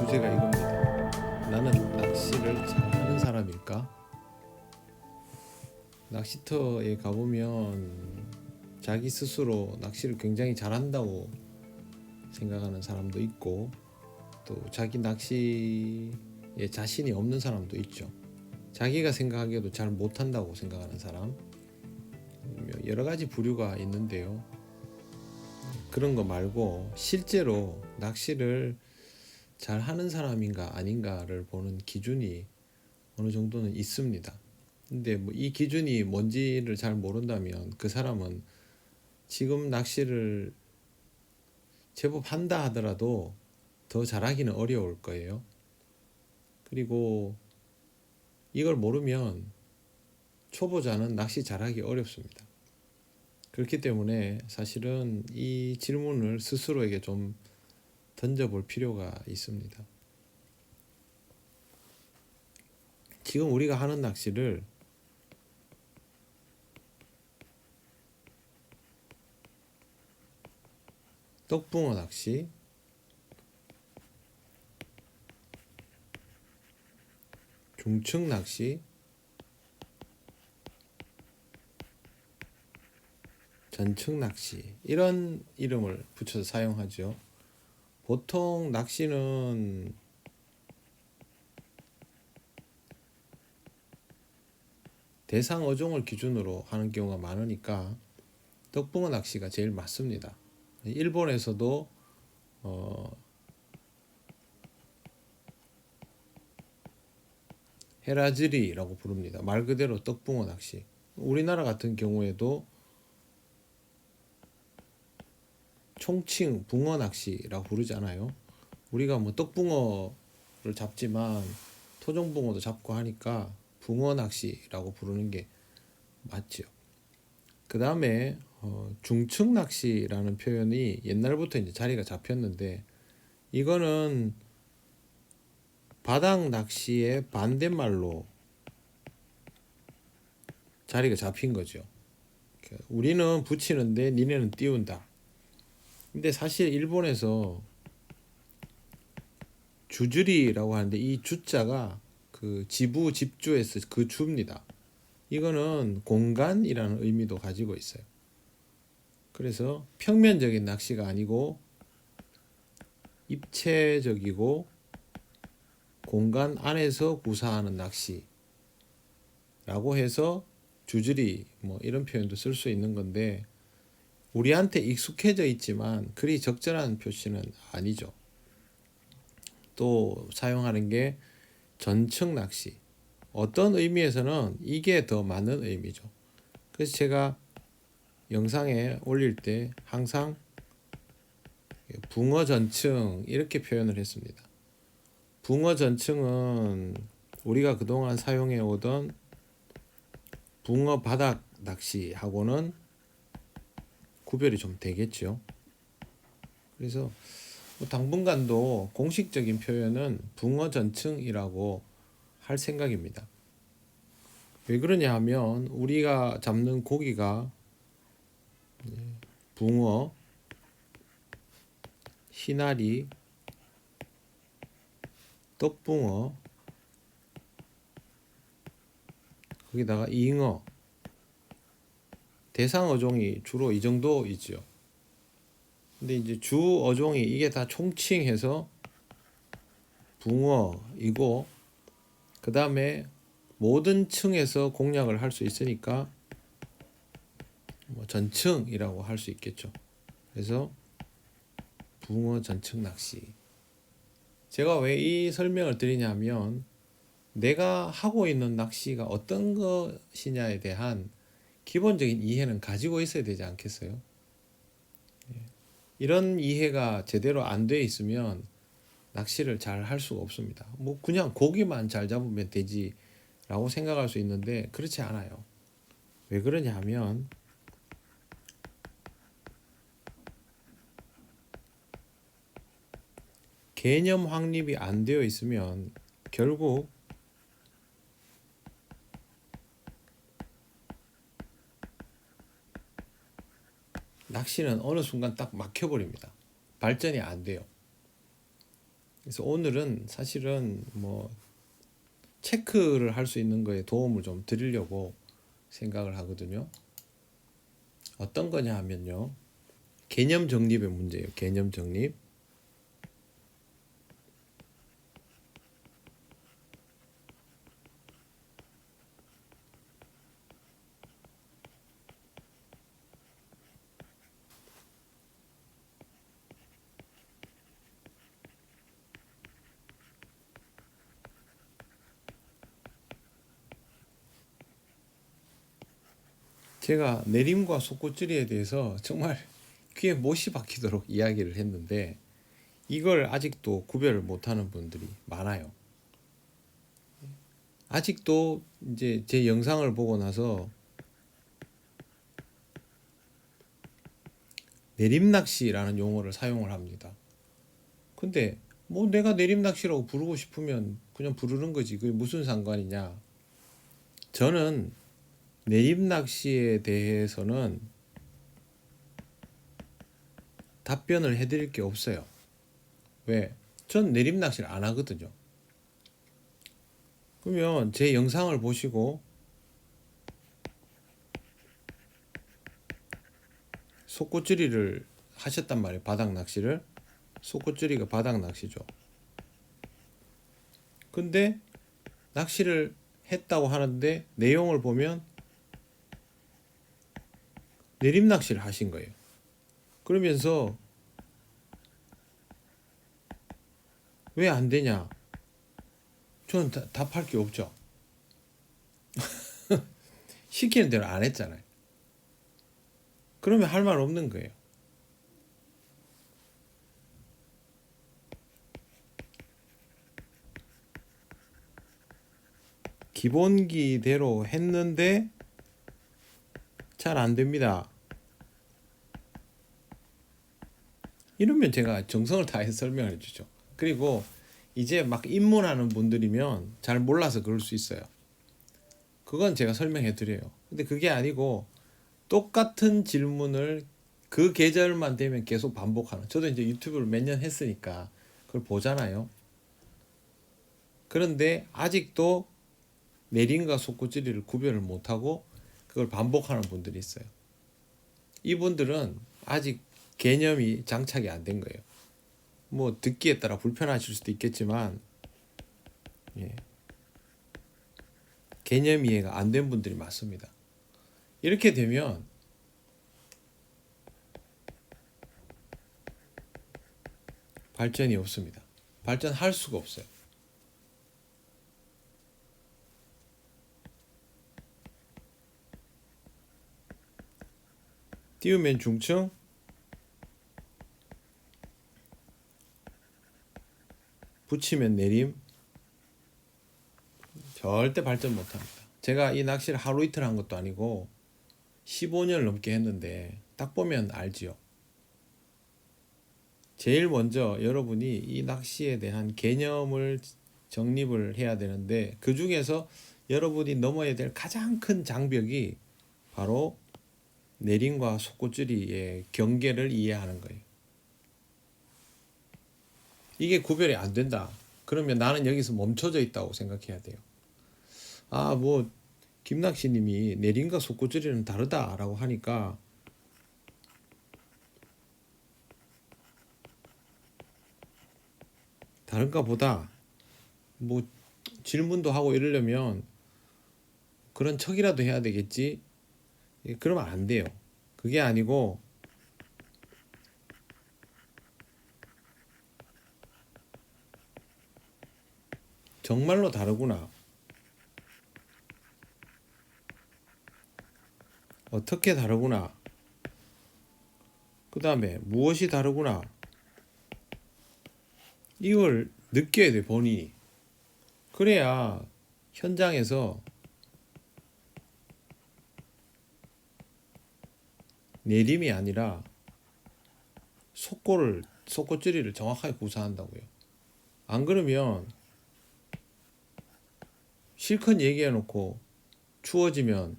주제가 이겁니다. 나는 낚시를 잘하는 사람일까? 낚시터에 가보면 자기 스스로 낚시를 굉장히 잘한다고 생각하는 사람도 있고, 또 자기 낚시에 자신이 없는 사람도 있죠. 자기가 생각하기에도 잘 못한다고 생각하는 사람, 여러 가지 부류가 있는데요. 그런 거 말고 실제로 낚시를 잘 하는 사람인가 아닌가를 보는 기준이 어느 정도는 있습니다. 근데 뭐 이 기준이 뭔지를 잘 모른다면 그 사람은 지금 낚시를 제법 한다 하더라도 더 잘하기는 어려울 거예요. 그리고 이걸 모르면 초보자는 낚시 잘하기 어렵습니다. 그렇기 때문에 사실은 이 질문을 스스로에게 좀 던져볼 필요가 있습니다. 지금 우리가 하는 낚시를 떡붕어 낚시, 중층 낚시, 전층 낚시, 이런 이름을 붙여서 사용하죠. 보통 낚시는 대상 어종을 기준으로 하는 경우가 많으니까 떡붕어 낚시가 제일 맞습니다. 일본에서도 헤라즈리라고 부릅니다. 말 그대로 떡붕어 낚시. 우리나라 같은 경우에도 총칭 붕어 낚시라고 부르지 않아요? 우리가 뭐 떡붕어를 잡지만 토종붕어도 잡고 하니까 붕어 낚시라고 부르는 게 맞죠. 그 다음에 중층 낚시라는 표현이 옛날부터 이제 자리가 잡혔는데, 이거는 바닥 낚시의 반대말로 자리가 잡힌 거죠. 우리는 붙이는데 니네는 띄운다. 근데 사실 일본에서 주주리라고 하는데 이 주자가 그 지부 집주에서 그 주입니다. 이거는 공간이라는 의미도 가지고 있어요. 그래서 평면적인 낚시가 아니고 입체적이고 공간 안에서 구사하는 낚시라고 해서 주저리 뭐 이런 표현도 쓸 수 있는 건데, 우리한테 익숙해져 있지만 그리 적절한 표시는 아니죠. 또 사용하는 게 전층 낚시, 어떤 의미에서는 이게 더 맞는 의미죠. 그래서 제가 영상에 올릴 때 항상 붕어 전층 이렇게 표현을 했습니다. 붕어 전층은 우리가 그동안 사용해 오던 붕어 바닥 낚시하고는 구별이 좀 되겠죠. 그래서 당분간도 공식적인 표현은 붕어 전층이라고 할 생각입니다. 왜 그러냐 하면 우리가 잡는 고기가 붕어, 희나리, 떡붕어, 거기다가 잉어, 대상 어종이 주로 이 정도 있죠. 근데 이제 주 어종이 이게 다 총칭해서 붕어이고, 그 다음에 모든 층에서 공략을 할 수 있으니까 뭐 전층이라고 할 수 있겠죠. 그래서 붕어 전층 낚시. 제가 왜 이 설명을 드리냐면, 내가 하고 있는 낚시가 어떤 것이냐에 대한 기본적인 이해는 가지고 있어야 되지 않겠어요? 이런 이해가 제대로 안 돼 있으면 낚시를 잘 할 수가 없습니다. 뭐 그냥 고기만 잘 잡으면 되지라고 생각할 수 있는데 그렇지 않아요. 왜 그러냐 하면 개념 확립이 안 되어 있으면 결국 낚시는 어느 순간 딱 막혀버립니다. 발전이 안 돼요. 그래서 오늘은 사실은 뭐 체크를 할 수 있는 거에 도움을 좀 드리려고 생각을 하거든요. 어떤 거냐 하면요. 개념 정립의 문제예요. 개념 정립. 제가 내림과 속꽃줄이에 대해서 정말 귀에 못이 박히도록 이야기를 했는데 이걸 아직도 구별을 못하는 분들이 많아요. 아직도 이제 제 영상을 보고 나서 내림낚시라는 용어를 사용을 합니다. 근데 뭐 내가 내림낚시라고 부르고 싶으면 그냥 부르는 거지. 그게 무슨 상관이냐. 저는 내림낚시에 대해서는 답변을 해드릴 게 없어요. 왜? 전 내림낚시를 안 하거든요. 그러면 제 영상을 보시고 속꽃줄이를 하셨단 말이에요. 바닥 낚시를. 속꽃줄이가 바닥 낚시죠. 근데 낚시를 했다고 하는데 내용을 보면 내림 낚시를 하신 거예요. 그러면서 왜 안 되냐? 저는 답할 게 없죠. 시키는 대로 안 했잖아요. 그러면 할 말 없는 거예요. 기본기대로 했는데 잘 안 됩니다. 이러면 제가 정성을 다해서 설명을 해주죠. 그리고 이제 막 입문하는 분들이면 잘 몰라서 그럴 수 있어요. 그건 제가 설명해 드려요. 근데 그게 아니고 똑같은 질문을 그 계절만 되면 계속 반복하는. 저도 이제 유튜브를 몇 년 했으니까 그걸 보잖아요. 그런데 아직도 내림과 속꽃줄이를 구별을 못하고 그걸 반복하는 분들이 있어요. 이분들은 아직 개념이 장착이 안 된 거예요. 뭐 듣기에 따라 불편하실 수도 있겠지만 예. 개념 이해가 안 된 분들이 많습니다. 이렇게 되면 발전이 없습니다. 발전할 수가 없어요. 띄우면 중층, 붙이면 내림. 절대 발전 못합니다. 제가 이 낚시를 하루 이틀 한 것도 아니고 15년 넘게 했는데 딱 보면 알지요. 제일 먼저 여러분이 이 낚시에 대한 개념을 정립을 해야 되는데 그 중에서 여러분이 넘어야 될 가장 큰 장벽이 바로 내림과 속꽃줄이의 경계를 이해하는 거예요. 이게 구별이 안 된다. 그러면 나는 여기서 멈춰져 있다고 생각해야 돼요. 아, 뭐 김낚시님이 내림과 속꽃줄이는 다르다라고 하니까 다른가 보다. 뭐 질문도 하고 이러려면 그런 척이라도 해야 되겠지. 그러면 안 돼요. 그게 아니고 정말로 다르구나. 어떻게 다르구나. 그 다음에 무엇이 다르구나. 이걸 느껴야 돼, 본인이. 그래야 현장에서 내림이 아니라 속꽃줄이를 정확하게 구사한다고요. 안 그러면 실컷 얘기해놓고 추워지면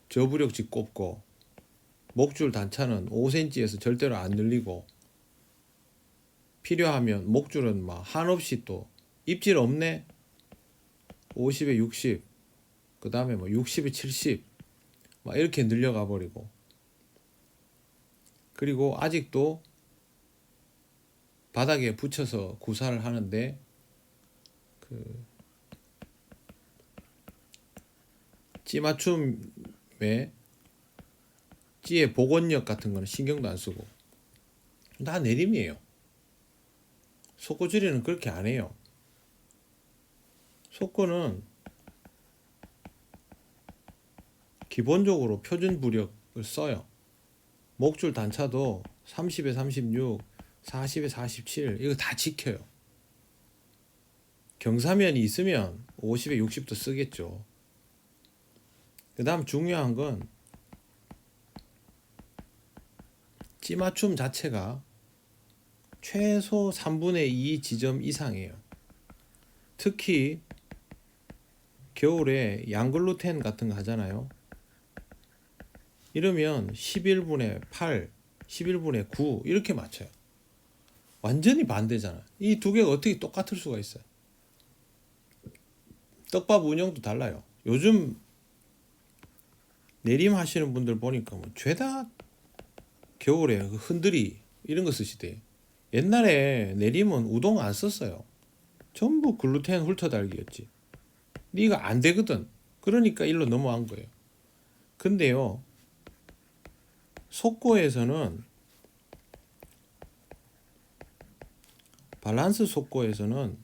저부력지 꼽고 목줄 단차는 5cm에서 절대로 안 늘리고 필요하면 목줄은 막 한없이 또 입질 없네 50에 60, 그 다음에 뭐 60에 70 막 이렇게 늘려가 버리고, 그리고 아직도 바닥에 붙여서 구사를 하는데 그 찌맞춤에 찌의 복원력 같은 거는 신경도 안 쓰고 다 내림이에요. 속고줄이는 그렇게 안 해요. 속고는 기본적으로 표준 부력을 써요. 목줄 단차도 30에 36, 40에 47 이거 다 지켜요. 경사면이 있으면 50에 60도 쓰겠죠. 그 다음 중요한 건 찌맞춤 자체가 최소 3분의 2 지점 이상이에요. 특히 겨울에 양글루텐 같은 거 하잖아요. 이러면 11분의 8, 11분의 9 이렇게 맞춰요. 완전히 반대잖아. 이 두 개가 어떻게 똑같을 수가 있어요. 떡밥 운영도 달라요. 요즘 내림 하시는 분들 보니까 뭐 죄다 겨울에 흔들이 이런 거 쓰시대. 옛날에 내림은 우동 안 썼어요. 전부 글루텐 훑어달기였지. 네가 안 되거든. 그러니까 일로 넘어간 거예요. 근데요, 속고에서는 밸런스 속고에서는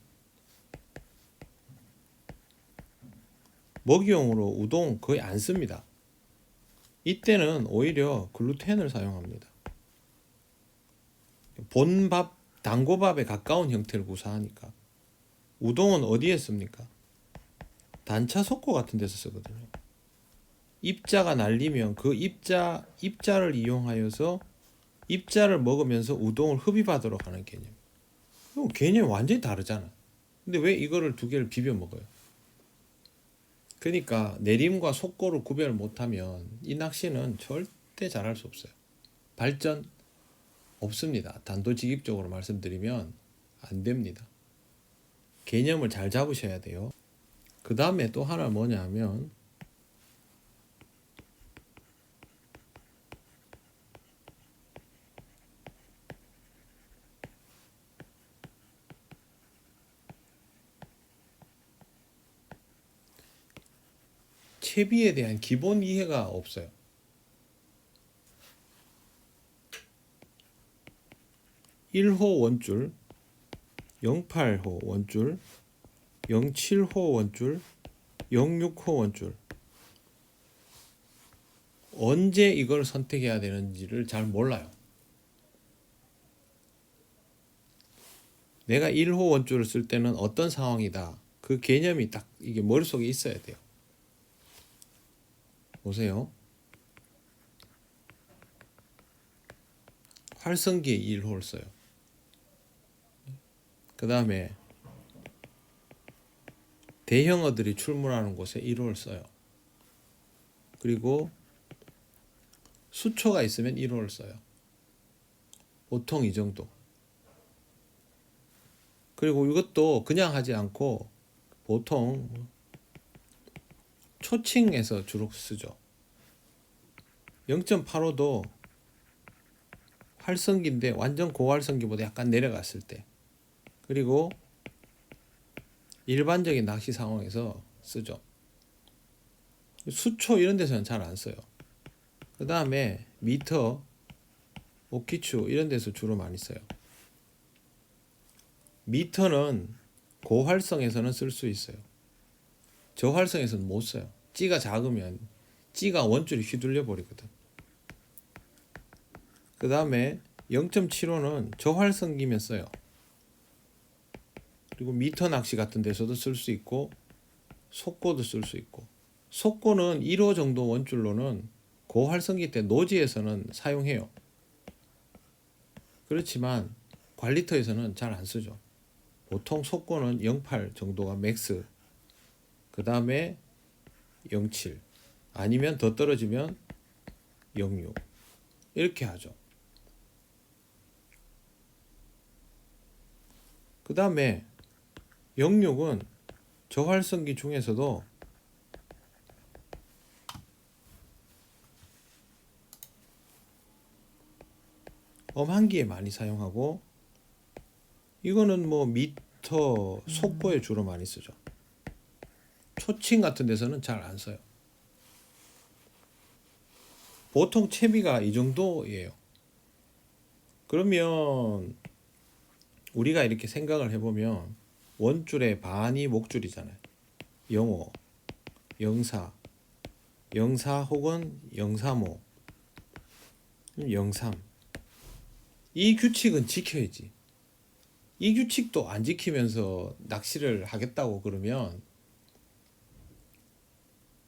먹이용으로 우동 거의 안 씁니다. 이때는 오히려 글루텐을 사용합니다. 본밥, 단고밥에 가까운 형태를 구사하니까. 우동은 어디에 씁니까? 단차 속고 같은 데서 쓰거든요. 입자가 날리면 그 입자를 이용하여서 입자를 먹으면서 우동을 흡입하도록 하는 개념. 개념이 완전히 다르잖아. 근데 왜 이거를 두 개를 비벼 먹어요? 그러니까 내림과 속고를 구별을 못하면 이 낚시는 절대 잘할 수 없어요. 발전 없습니다. 단도직입적으로 말씀드리면 안 됩니다. 개념을 잘 잡으셔야 돼요. 그 다음에 또 하나 뭐냐면 채비에 대한 기본 이해가 없어요. (1호) 원줄, (08호) 원줄, (07호) 원줄, (06호) 원줄. 언제 이걸 선택해야 되는지를 잘 몰라요. 내가 1호 원줄을 쓸 때는 어떤 상황이다. 그 개념이 딱 이게 머릿속에 있어야 돼요. 보세요. 활성기에 1호를 써요. 그 다음에 대형어들이 출몰하는 곳에 1호를 써요. 그리고 수초가 있으면 1호를 써요. 보통 이 정도. 그리고 이것도 그냥 하지 않고 보통 초칭에서 주로 쓰죠. 0.85도 활성기인데 완전 고활성기보다 약간 내려갔을 때, 그리고 일반적인 낚시 상황에서 쓰죠. 수초 이런 데서는 잘 안 써요. 그 다음에 미터, 오키추 이런 데서 주로 많이 써요. 미터는 고활성에서는 쓸 수 있어요. 저활성에서는 못 써요. 찌가 작으면 찌가 원줄이 휘둘려 버리거든. 그 다음에 0.75는 저활성기면 써요. 그리고 미터 낚시 같은 데서도 쓸 수 있고 속고도 쓸 수 있고, 속고는 1호 정도 원줄로는 고활성기 때 노지에서는 사용해요. 그렇지만 관리터에서는 잘 안 쓰죠. 보통 속고는 08 정도가 맥스, 그 다음에 07 아니면 더 떨어지면 06 이렇게 하죠. 그 다음에 영육은 저활성기 중에서도 엄한기에 많이 사용하고, 이거는 뭐 미터, 속보에 주로 많이 쓰죠. 초칭 같은 데서는 잘 안 써요. 보통 채비가 이 정도예요. 그러면 우리가 이렇게 생각을 해보면 원줄의 반이 목줄이잖아요. 영호, 영사, 영사 혹은 영사모, 영삼. 이 규칙은 지켜야지. 이 규칙도 안 지키면서 낚시를 하겠다고 그러면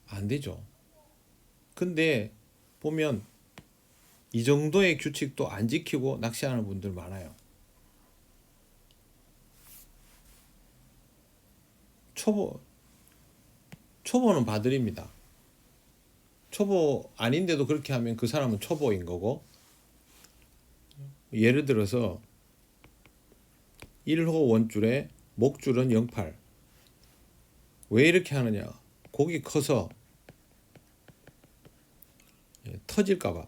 안 되죠. 근데 보면 이 정도의 규칙도 안 지키고 낚시하는 분들 많아요. 초보는 바들입니다. 초보 아닌데도 그렇게 하면 그 사람은 초보인 거고, 예를 들어서 1호 원줄에 목줄은 08. 왜 이렇게 하느냐? 고기 커서 터질까봐.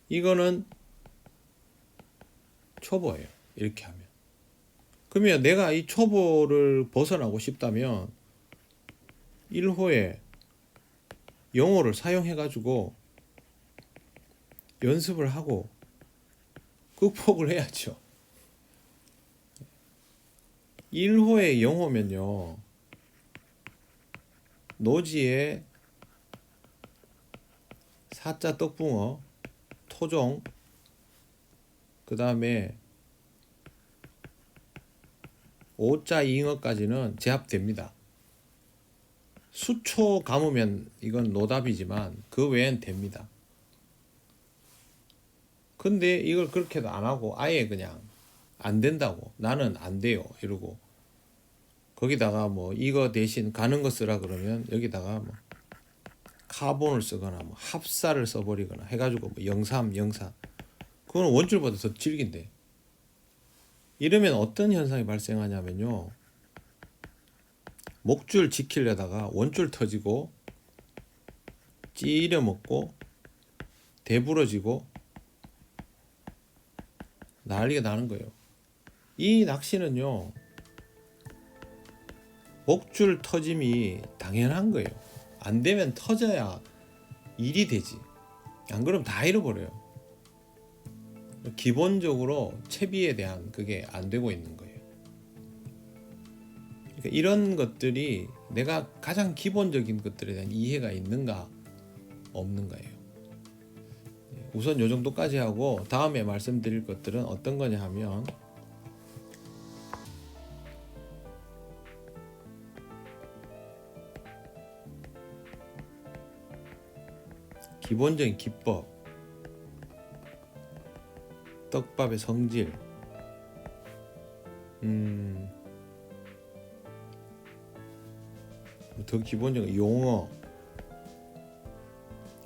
이거는 초보예요. 이렇게 하면. 그러면 내가 이 초보를 벗어나고 싶다면 1호에 영호를 사용해 가지고 연습을 하고 극복을 해야죠. 1호에 영호면요, 노지에 사자 떡붕어, 토종, 그 다음에 5자 잉어까지는 제압됩니다. 수초 감으면 이건 노답이지만 그 외엔 됩니다. 근데 이걸 그렇게도 안 하고 아예 그냥 안 된다고, 나는 안 돼요 이러고, 거기다가 뭐 이거 대신 가는 거 쓰라 그러면 여기다가 뭐 카본을 쓰거나 뭐 합사를 써버리거나 해가지고 뭐 영삼, 영사, 그거는 원줄보다 더 질긴데. 이러면 어떤 현상이 발생하냐면요, 목줄 지키려다가 원줄 터지고 찌려 먹고 대부러지고 난리가 나는 거예요. 이 낚시는요, 목줄 터짐이 당연한 거예요. 안 되면 터져야 일이 되지. 안 그러면 다 잃어버려요. 기본적으로 채비에 대한 그게 안 되고 있는 거예요. 그러니까 이런 것들이 내가 가장 기본적인 것들에 대한 이해가 있는가 없는가예요. 우선 요 정도까지 하고 다음에 말씀드릴 것들은 어떤 거냐 하면, 기본적인 기법, 떡밥의 성질, 더 기본적인 용어,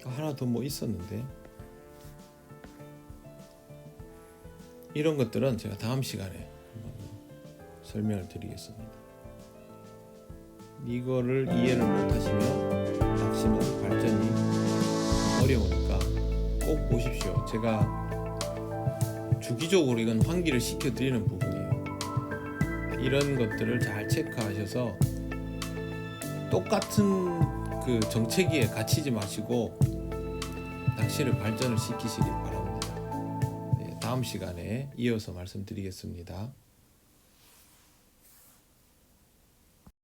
하나 더 뭐 있었는데, 이런 것들은 제가 다음 시간에 설명을 드리겠습니다. 이거를 이해를 못하시면 낚시는 발전이 어려우니까 꼭 보십시오. 제가 주기적으로 이건 환기를 시켜드리는 부분이에요. 이런 것들을 잘 체크하셔서 똑같은 그 정체기에 갇히지 마시고 낚시를 발전을 시키시길 바랍니다. 네, 다음 시간에 이어서 말씀드리겠습니다.